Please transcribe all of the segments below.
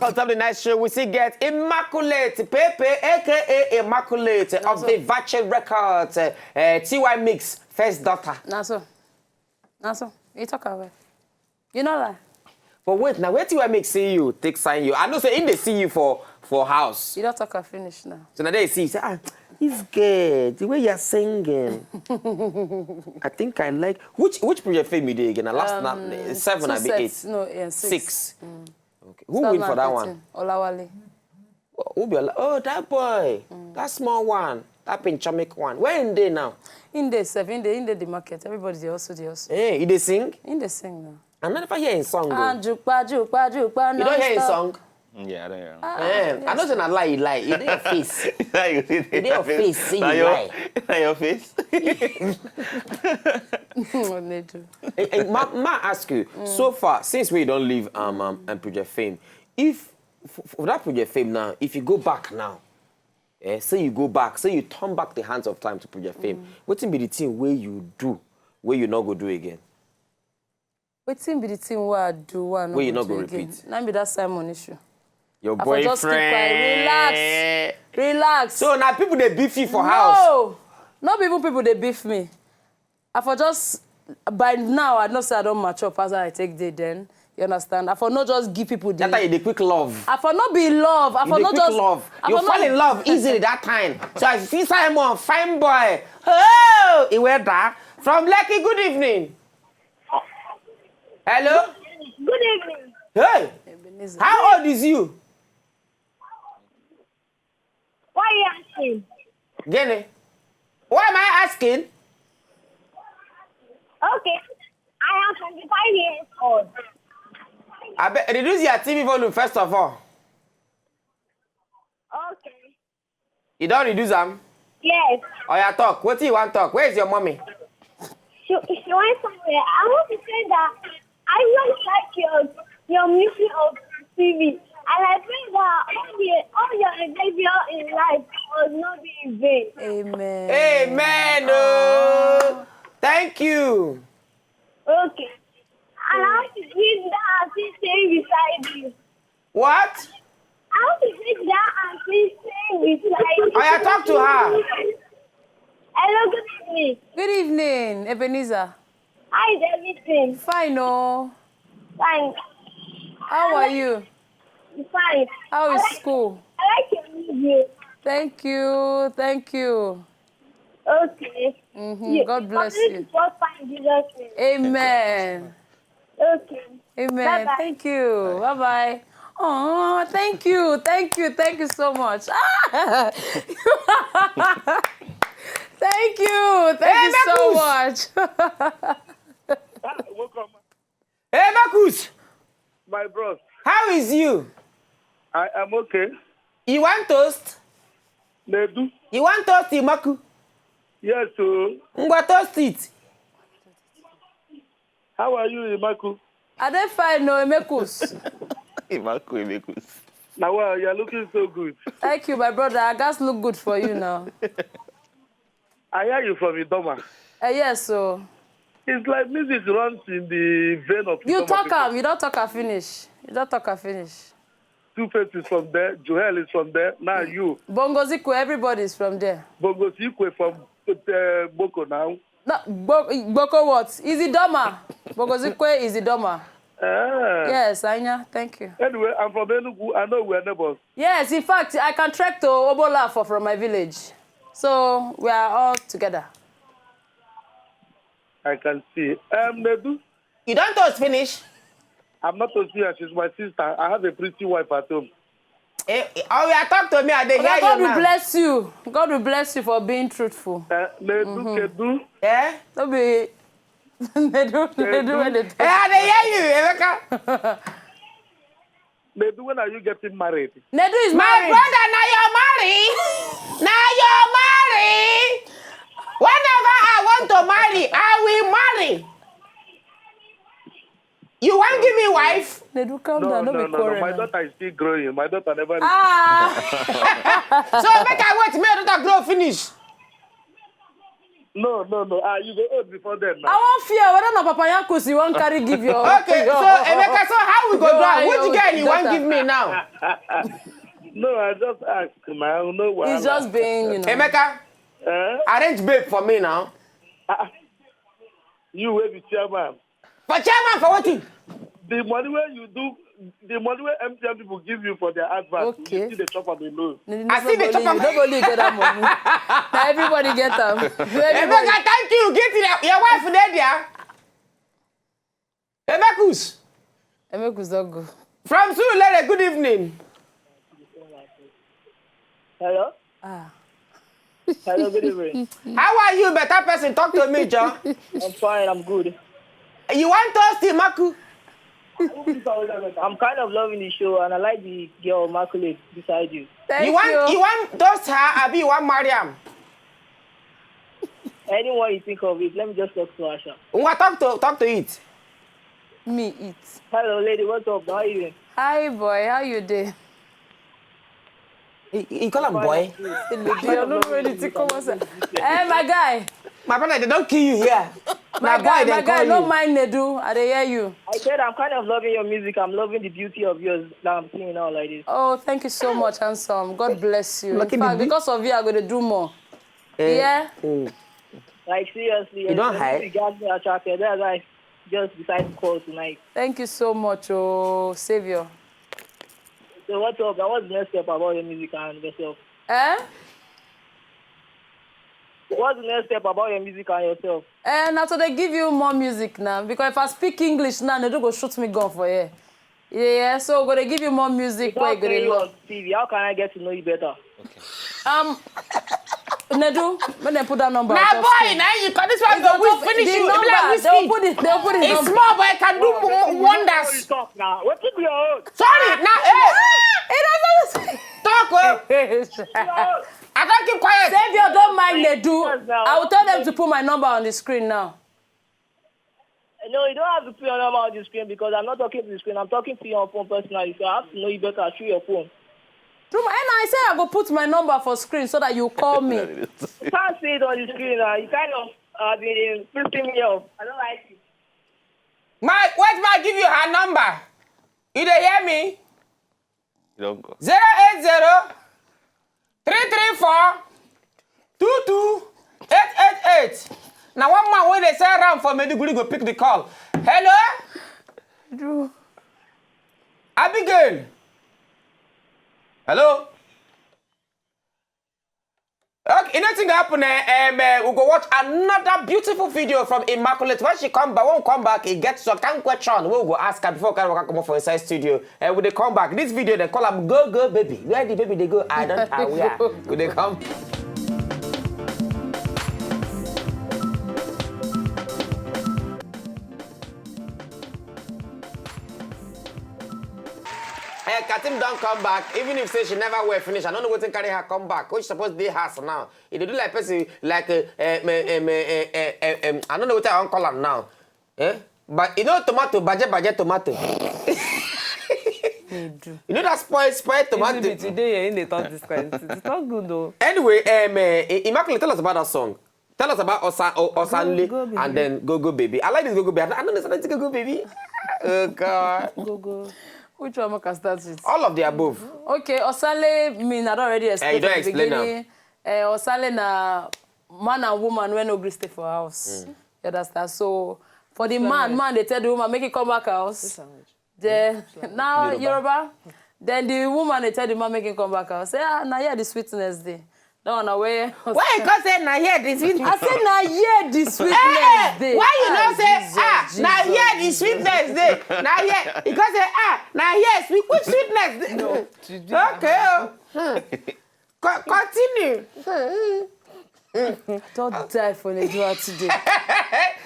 on top of the night show, we see get Immaculate, Pepe, aka Immaculate of the Virtual Records, TY Mix, first daughter. Naso, you talk about. You know that. But wait, now where TY Mix see you, take sign you. I know say in they see you for house. You don't talk and finish now. So now they see you say, ah, it's good. The way you're singing. I think I like which project film you did again? Last night 7 I be 8. No, yeah, 6. Okay. Who win for that one? Olawale. Oh, that boy. That small one. That pinchamic one. Where in there now? In the 7, in the market. Everybody they also. Hey, you they sing? In the sing now. I'm not ever hearing song. Jukpa. You don't hear a song? Yeah, I don't hear. I know it's not lie, you lie. You do your face. You do your face, say you lie. Your face? Ma ask you, so far, since we don't leave and Project Fame, if for that Project Fame now, if you go back now, say you go back, say you turn back the hands of time to Project Fame, what's be the thing where you do, where you not go do again? What's be the thing where I do, where you not go repeat? Now be that Simon issue. Your boyfriend. Just keep quiet. Relax. So now people they beef you for house. No, not even people they beef me. I for just by now I know say I don't match up as I take day then. You understand? I for not just give people the. That the quick love. I for not be love. I for not just love. You fall in love easily that time. So I see Simon, fine boy. Oh, he went that from LEKKI. Good evening. Hello. Good evening. Hey. EBENEZER. How old is you? Why are you asking? Jenny, why am I asking? Okay. I am 25 years old. I bet reduce your TV volume first of all. Okay. You don't reduce them? Yes. Oh, yeah, talk. What do you want to talk? Where is your mommy? She went somewhere. I want to say that I really like your music of TV. And I think that all your endeavor in life will not be in vain. Amen. Amen. Oh. Thank you. Okay. And I want to sit down and stay beside you. What? I want to sit down and stay beside you. Oh, yeah, talk to her. Hello, good evening. Good evening, EBENEZER. Hi, everything. Fine, oh. Fine. How are you? Fine. How is school? I like your music. Thank you. Thank you. Okay. God bless you. Amen. Okay. Amen. Bye-bye. Thank you. Bye-bye. Oh, thank you. Thank you. Thank you so much. Thank you. Thank you so much. Welcome. Hey, Marcus. My bros. How is you? I am okay. You want toast? Nedu. You want toast, Imaku? Yes, so. Ngwa toast it. How are you, Immaculate? Are they fine, no, Emekus? Immaculate. Now, you're looking so good. Thank you, my brother. I guess look good for you now. I hear you from Idoma. Yes, so. It's like music runs in the vein of You Idoma talk people. am, you don't talk and finish. You don't talk and finish. Two-Face is from there. Joel is from there. Now you. Bongozikwe, everybody is from there. Bongosikwe from Boko now. No, Boko what? Izidoma. Bongozikwe, Izidoma. Yes, Anya, thank you. Anyway, I'm from Enugu. I know we're neighbors. Yes, in fact, I can trek to Obolafo from my village. So, we are all together. I can see. Nedu, You don't toast finish? I'm not to see her. She's my sister. I have a pretty wife at home. Oh, yeah, talk to me. I dey hear God you will now. bless you. God will bless you for being truthful. Nedu, Kedu. Eh? Don't be... they do when they talk. I dey hear you, Emeka. Nedu, when are you getting married? Nedu is My married. brother, now you're married. Now you're married. Whenever I want to marry, I will marry. You want to give me wife? Nedu, calm No. down. Don't be quarreling. My daughter is still growing. My daughter never... Ah! So make I wait, make my daughter grow finish. No. You go old before them now. I won't fear whether na Papa Yankus you won't carry give you. Okay, so Emeka, so how we go do it? Which girl you want give me now? No, I just ask, man. No one. He's just being, you know. Emeka, arrange babe for me now. You will be chairman. For chairman for what? The money where you do, the money where MTN people give you for their advert, Okay. you see the top of the nose. I see the top of Nobody get that money. Now everybody get them. Emeka, thank you. Get your wife there. Emekus. Emekus don't go. From Surulere, good evening. Hello? Hello, good evening. How are you, better person? Talk to me, John. I'm fine, I'm good. You want toast, Maku? I'm kind of loving the show and I like the girl Immaculate beside you. Thank You want toast her, Abi, you want Mariam? Anyone you think of it, let me just talk to Asha. Talk to it. Me eat. Hello, lady, what's up? How are you doing? Hi, boy. How you doing? You call him boy? You're not ready to come outside. Hey, my guy. My brother, they don't kill you here. My guy, don't mind Nedu. I hear you. I said I'm kind of loving your music. I'm loving the beauty of yours that I'm seeing now like this. Oh, thank you so much, handsome. God bless you. In fact, because of you, I'm going to do more. Yeah? Like, seriously. You don't hide? You got me attracted. That's why I just decided to call tonight. Thank you so much, oh, Savior. So what's up? What's the next step about your music and yourself? What's the next step about your music and yourself? Now so they give you more music now. Because if I speak English now, they don't go shoot me gun for you. Yeah, so we're going to give you more music. Without seeing you on TV, how can I get to know you better? Okay. Nedu, when they put that number. Now, boy, now you got this one. We finish you. They'll put it. It's small, but it can do wonders. Talk now. What did you hold? Sorry, now, talk, I don't keep quiet. Savior, don't mind Nedu. I will tell them to put my number on the screen now. No, you don't have to put your number on the screen because I'm not talking to the screen. I'm talking to your phone personally. So I have to know you better through your phone. And I said I go put my number for screen so that you call me. You can't say it on the screen now. You kind of been pissing me off. I don't like it. Mike, what might give you her number? You dey hear me? You don't go. 080-334-22888. Now one man when they say around for Mediguri go pick the call. Hello? Drew. Abigail. Hello? Okay, nothing happen. We'll go watch another beautiful video from Immaculate. When she come back, won't come back, he gets some kind of question. We'll go ask her before we come up for inside studio. When they come back, this video they call them Go Go Baby. Where the baby they go? I don't know where. Could they come? Katim don't come back, even if say she never will finish. I don't know what to carry her come back. Which supposed they has now. If they do like person like I don't know what I want call her now. But you know tomato, baje tomato. You know that spoil tomato. Today in the thought this kind. It's not good though. Anyway, Immaculate, tell us about that song. Tell us about Osanle and then Go Go Baby. I like this Go Go Baby. I don't know Go Go Baby. Oh God. Go Go. Which one can start with? All of the above. Okay, Osanle mean I don't already explain. You don't explain now. Osanle na man and woman when no agree stay for house. You understand? So for the man they tell the woman make it come back house. Then now Yoruba. Then the woman they tell the man make it come back house. Say now here the sweetness day. No, no way. Why you can't say now here the sweetness? I say now here the sweetness day. Why you not say now here the sweetness day? Now here you can't say now here which sweetness day? No. Okay. Continue. Don't die for Nedu today.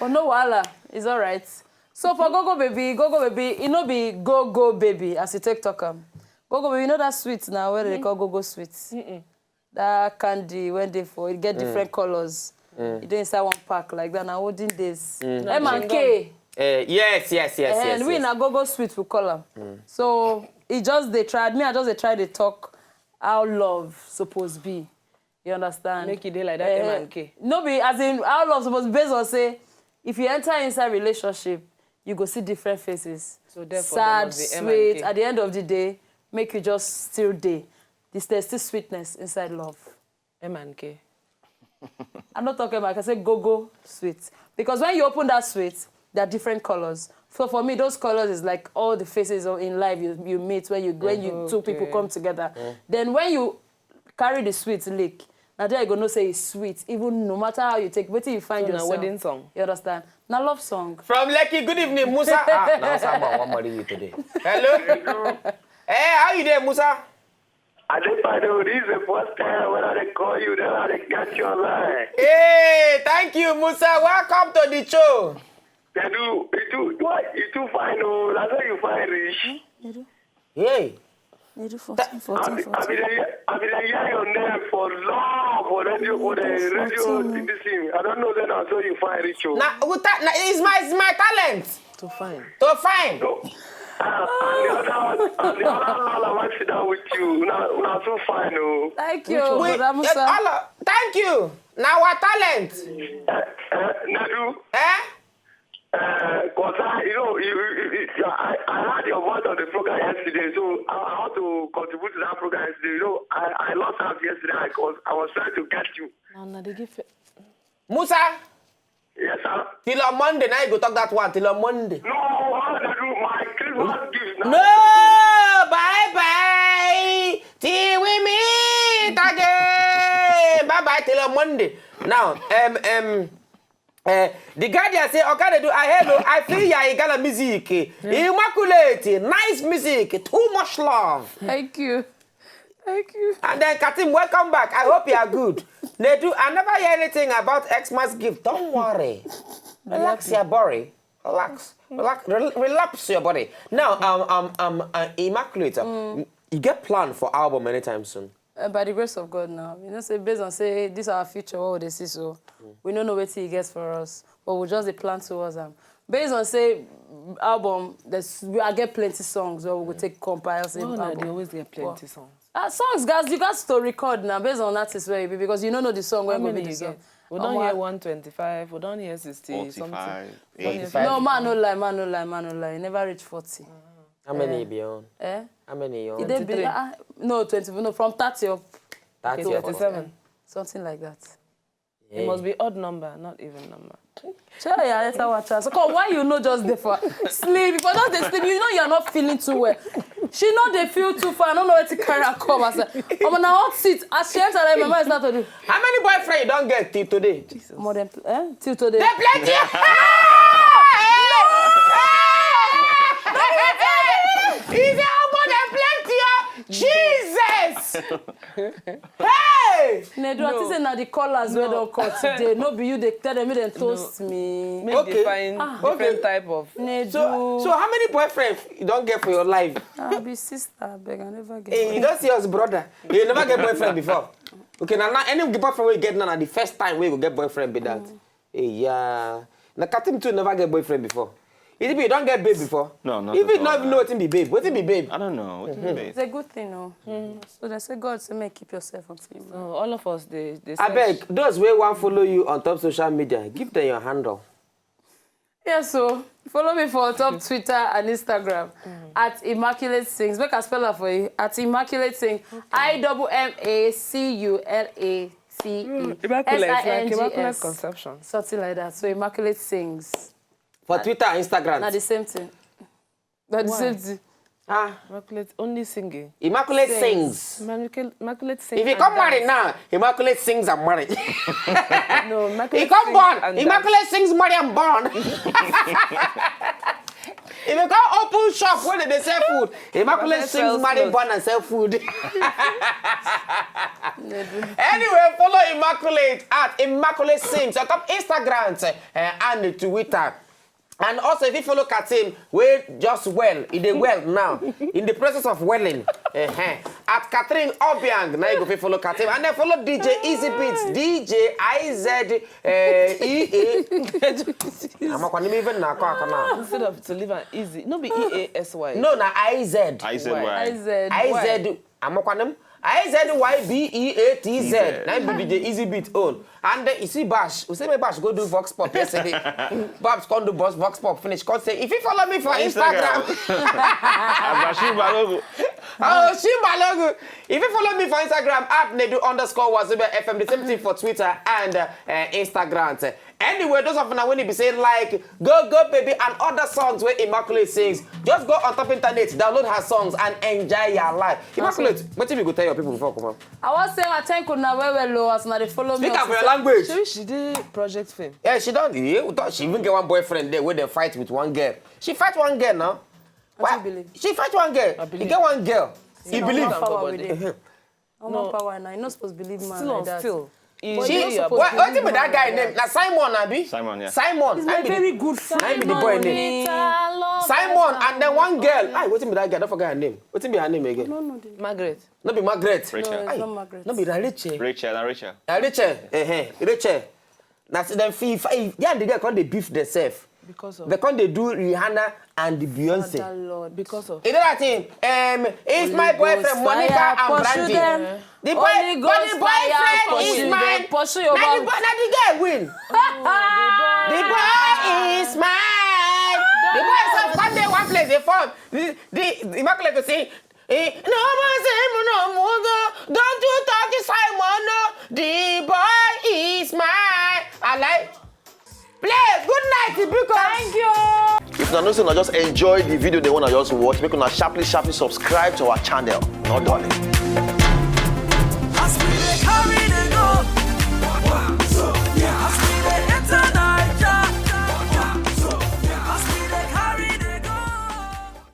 Oh no, wala. It's all right. So for Go Go Baby, it no be Go Go Baby as you take talk. Go Go Baby, you know that sweet now where they call Go Go sweets. That candy when they for it get different colors. You do inside one pack like that. Now olden days. M&K. Yes. And we na Go Go sweet we call them. So it just they tried me. I just they tried to talk how love supposed be. You understand? Make it dey like that M and K. No be, as in, our love supposed to be based on say, if you enter inside relationship, you go see different faces. So therefore, sad, there must be M and K. sweet. At the end of the day, make you just still day. There's still sweetness inside love. M and K. I'm not talking about, I can say go sweet. Because when you open that sweet, there are different colors. So for me, those colors is like all the faces in life you meet when you two people come together. Then when you carry the sweet lick, now there you go no say it's sweet, even no matter how you take, wait till you find So yourself. na wedding song. You understand? Now love song. From Lekki, good evening, Musa. Now someone want marry you today. Hello. Hey, how you there, Musa? I think I know this is the first time when I call you, then I get your line. Hey, thank you, Musa. Welcome to the show. Nedu, you too fine, oh. That's how you find rich. Hey. Nedu 14. I've been hearing your name for long, for the radio, this thing. I don't know then I saw you find rich. Now, it's my talent. To find. To find. No. And the other one, I want to sit down with you. Now so fine, oh. Thank you, Wait, Brother Musa. thank you. Now our talent. Nedu. Eh? Because I heard your voice on the program yesterday, so I want to contribute to that program yesterday. You know, I lost out yesterday because I was trying to get you. No, they give it. Musa, Yes, sir. till on Monday, now you go talk that one, till on Monday. No, I want to do my Christmas gift now. No, bye-bye, till we meet again. Bye-bye, till on Monday. Now, the Guardian say, okay, I feel you got music. Immaculate, nice music, too much love. Thank you. Thank you. And then Katim, welcome back. I hope you are good. Nedu, I never hear anything about Xmas gift. Don't worry. Relax your body. Relax. Relapse your body. Now, Immaculate, you get planned for album anytime soon? By the grace of God now. You know, say based on say this is our future, what would they see so? We don't know what he gets for us, but we just plan towards them. Based on say album, I get plenty songs where we will take compiles in album. They always get plenty songs. Songs, guys, you got to record now based on artists where you be because you don't know the song when How we many be the you song. get? We don't hear 125, we don't hear 60 something. 45. No, man no lie. You never reach 40. How many you be on? Eh? How many you on? It dey be, no, 20, no, from 30 up. 30 Okay, or 37. Something like that. Yeah. It must be odd number, not even number. Sure, yeah, let's watch her. So, come, why you know just there for sleep? If I just dey sleep, you know you're not feeling too well. She know they feel too far. I don't know where to carry her come. I said, I'm on a hot seat. As she entered, my mama is not to do. How many boyfriends you don't get till today? More than, till today. There plenty. He's more than plenty. Jesus. Hey. Nedu, I think say na the callers wey don call today. No be you, they tell them, they toast me. Make Okay. they find different type of... Nedu. So how many boyfriends you don't get for your life? I be sister, I beg, I never get. Hey, you don't see us brother. You never get boyfriend before. Okay, now any boyfriend we get now, the first time we will get boyfriend be that. Hey, yeah. Now Katim too never get boyfriend before. Is it you don't get babe before? No, not Even at all. not even know what be babe. What be babe? I don't know. What is It's a good thing, no. So they say God say make keep yourself until you No, all of us, they I beg, those who want follow you on top social media, give them your handle. Yeah, so follow me for top Twitter and Instagram at Immaculate Sings. Make a spell for you. At Immaculate Sings. IMMACULATE. Immaculate, like Immaculate Conception. Something like that. So Immaculate Sings. For Twitter, Instagram. Not the same thing. Not the same thing. Immaculate only singing. Immaculate sings. Immaculate sings. If you come married now, Immaculate sings and married. No, He Immaculate come sings born. and Immaculate sings, marry and born. If you come open shop where they sell food, Immaculate sings, marry, born and sell food. Anyway, follow Immaculate at Immaculate Sings on top Instagram and Twitter. And also, if you follow Katim, we just well, in the well now, in the process of welling. At Catherine Obiang, now you go follow Katim. And then follow DJ IzyBeatz, DJ I'm not going to even now. Instead of to live an easy, no be EASY. No, na IZ. IZY. IZ. IZ. I'm not going IZYBEATZ. Now be DJ IzyBeatz own. And you see Bash. We say me Bash go do Vox Pop yesterday. Babs come do Vox Pop finish. Come say if you follow me for Instagram. Oh, Shimbalogo. If you follow me for Instagram at Nedu_Wazobi FM, the same thing for Twitter and Instagram. Anyway, those of you when you be saying like Go Go Baby and other songs where Immaculate sings, just go on top internet, download her songs and enjoy your life. Immaculate, what if you go tell your people before come on? I was saying I thank you now well low as now they follow me. Speak up your language. She did Project Fame. Yeah, she done. Yeah, we thought she even get one boyfriend there where they fight with one girl. She fight one girl now. I believe. She fight one girl. You get one girl. You believe? Power with it. No power now. You're not supposed to believe man like that. Still. What is that guy name? Na Simon, Abi? Simon, yeah. Simon. He's my very good friend. I be the boy name. Simon and then one girl. Aye, what's be that girl? Don't forget her name. What's be her name again? No. Margaret. Not be Margaret. Rachel. No, it's not Margaret. Not be Rachel. Rachel. Rachel. Rachel. Now them yeah, the girl they beef themselves. Because of. They come they do Rihanna and the Beyonce. Oh, Lord. Because of. You know that thing? It's my boyfriend Monica and Brandy. The boyfriend is mine. Now the girl win. The boy is mine. The boy is one day one place they form. The Immaculate go say, no more, don't you touch Simon, no. The boy is mine. I like. Play. Good night, Ibuko. Thank you. If you know, just enjoy the video they want to just watch, make una sharply subscribe to our channel. No darling.